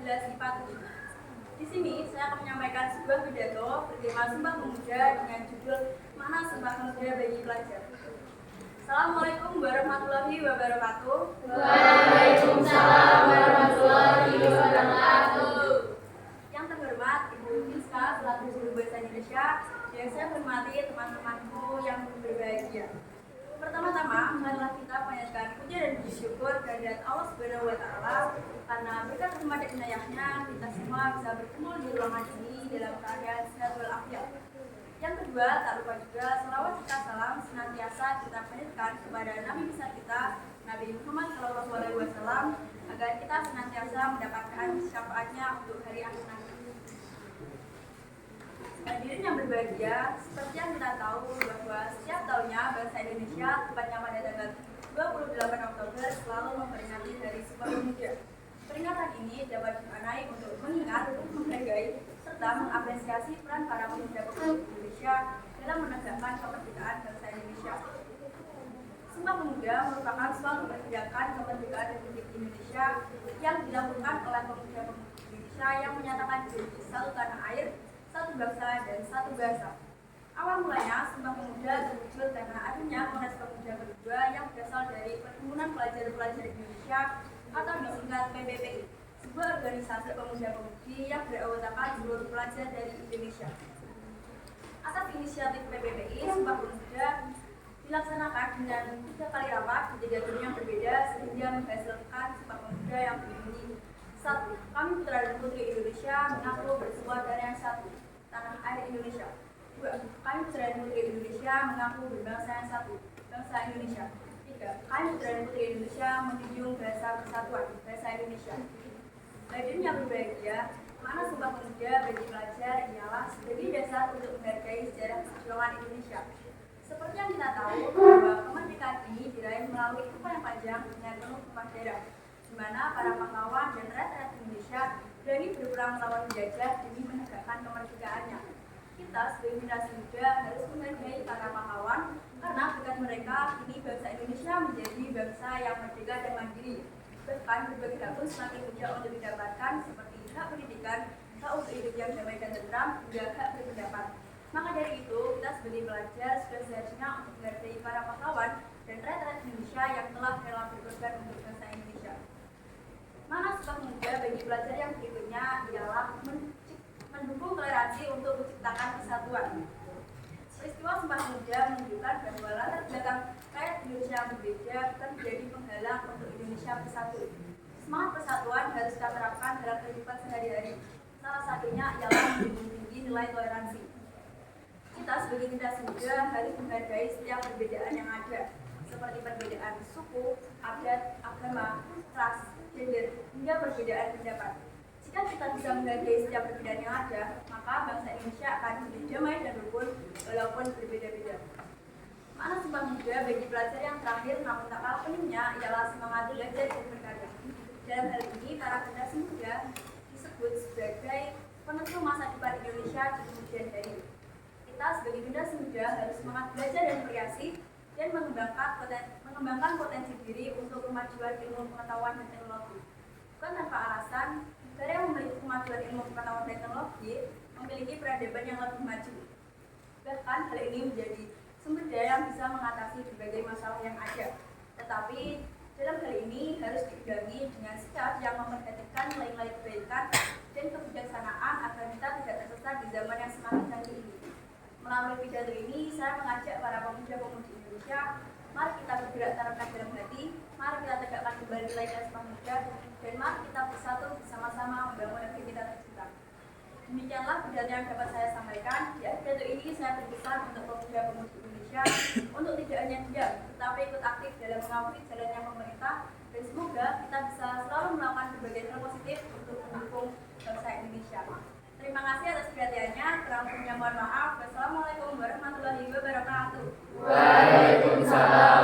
13 IPA 7. Di sini saya akan menyampaikan sebuah pidato bertema Sumpah Pemuda dengan judul Mana Sumpah Pemuda Bagi Pelajar. Assalamualaikum warahmatullahi wabarakatuh. Waalaikumsalam warahmatullahi wabarakatuh. Yang terhormat Ibu Miska selaku Guru Bahasa Indonesia, yang saya hormati teman-temanku yang berbahagia. Pertama-tama, marilah kita panjatkan puja dan puji syukur kehadirat Allah Subhanahu wa Ta'ala karena berkat rahmat dan inayahnya kita semua bisa bertemu di ruangan ini dalam keadaan sehat walafiat. Yang kedua, tak lupa juga selawat serta salam senantiasa kita panjatkan kepada Nabi besar kita, Nabi Muhammad SAW, agar kita senantiasa mendapatkan syafaatnya untuk hari akhir nanti. Hadirin yang berbahagia, seperti yang kita tahu bahwa setiap tahunnya bangsa Indonesia, tepatnya pada tanggal 28 Oktober, selalu memperingati Hari Sumpah Pemuda. Peringatan ini dapat dimaknai untuk mengingat, menghargai, serta mengapresiasi peran para pemuda Indonesia dalam menegakkan kemerdekaan bangsa Indonesia. Sumpah Pemuda merupakan suatu pergerakan kemerdekaan Republik Indonesia yang dilakukan oleh pemuda-pemuda Indonesia yang menyatakan diri satu tanah air, satu bangsa dan satu bahasa. Awal mulanya Sumpah Pemuda muncul karena adanya Kongres Pemuda kedua yang berasal dari Perhimpunan Pelajar-Pelajar Indonesia atau disingkat PPPI, sebuah organisasi pemuda-pemudi yang beranggotakan seluruh pelajar dari Indonesia. Atas inisiatif PPPI, Sumpah Pemuda dilaksanakan dengan 3 kali rapat di 3 gedung yang berbeda sehingga menghasilkan Sumpah Pemuda yang berbunyi: 1. Kami putra dan putri Indonesia mengaku bersumpah dari yang satu, tanah air Indonesia. 2. Kami putra dan putri Indonesia mengaku berbangsa yang satu, bangsa Indonesia. 3. Kami putra dan putri Indonesia menjunjung bahasa persatuan, bahasa Indonesia. Hadirin yang berbahagia, mana Sumpah Pemuda bagi pelajar ialah sebagai dasar untuk menghargai sejarah perjuangan Indonesia. Seperti yang kita tahu bahwa kemerdekaan ini diraih melalui upaya yang panjang dengan penuh tumpah darah, di mana para pahlawan dan rakyat Indonesia berani berperang melawan penjajah demi menegakkan kemerdekaannya. Kita sebagai generasi muda harus menghargai para pahlawan karena berkat mereka kini bangsa Indonesia menjadi bangsa yang merdeka dan mandiri. Bahkan berbagai hak pun semakin mudah untuk didapatkan seperti hak pendidikan, hak untuk hidup yang damai dan tentram, hingga hak berpendapat. Maka dari itu, kita sebagai pelajar sudah seharusnya untuk menghargai para pahlawan dan rakyat Indonesia yang telah rela berkorban untuk bangsa Indonesia. Mana Sumpah Pemuda bagi pelajar yang berikutnya ialah mendukung toleransi untuk menciptakan kesatuan. Peristiwa Sumpah Pemuda menunjukkan bahwa latar belakang rakyat Indonesia yang berbeda bukan menjadi penghalang untuk Indonesia bersatu. Semangat persatuan harus kita terapkan dalam kehidupan sehari-hari. Salah satunya ialah menjunjung tinggi nilai toleransi. Kita sebagai generasi muda harus menghargai setiap perbedaan yang ada, seperti perbedaan suku, adat, agama, ras, gender, hingga perbedaan pendapat. Jika kita bisa menghargai setiap perbedaan yang ada, maka bangsa Indonesia akan hidup damai dan rukun walaupun berbeda-beda. Mana Sumpah Pemuda bagi pelajar yang terakhir namun tak kalah pentingnya ialah semangat belajar dan berkarya. Dalam hal ini, para generasi muda disebut sebagai penentu masa depan Indonesia di kemudian hari. Kita sebagai generasi muda harus semangat belajar dan berkreasi dan mengembangkan potensi diri untuk kemajuan ilmu pengetahuan dan teknologi. Bukan tanpa alasan, negara yang memiliki kemajuan ilmu pengetahuan dan teknologi memiliki peradaban yang lebih maju. Bahkan hal ini menjadi sumber daya yang bisa mengatasi berbagai masalah yang ada. Tetapi dalam hal ini harus diimbangi dengan sikap yang memperhatikan nilai-nilai kebaikan dan kebijaksanaan agar kita tidak tersesat di zaman yang semakin canggih ini. Melalui pidato ini, saya mengajak para pemuda-pemudi Indonesia, mari kita bergerak tanamkan dalam hati, mari kita tegakkan kembali nilai Sumpah Pemuda, dan mari kita bersatu bersama-sama membangun negeri kita tercinta. Demikianlah pidato yang dapat saya sampaikan. Di akhir pidato ini saya berpesan untuk pemuda-pemudi Indonesia untuk tidak hanya diam, tetapi ikut aktif dalam mengawasi jalannya pemerintah, dan semoga kita bisa selalu melakukan berbagai hal positif untuk mendukung bangsa Indonesia. Terima kasih atas perhatiannya. Kurang lebihnya mohon maaf. Wassalamualaikum warahmatullahi wabarakatuh. Waalaikumsalam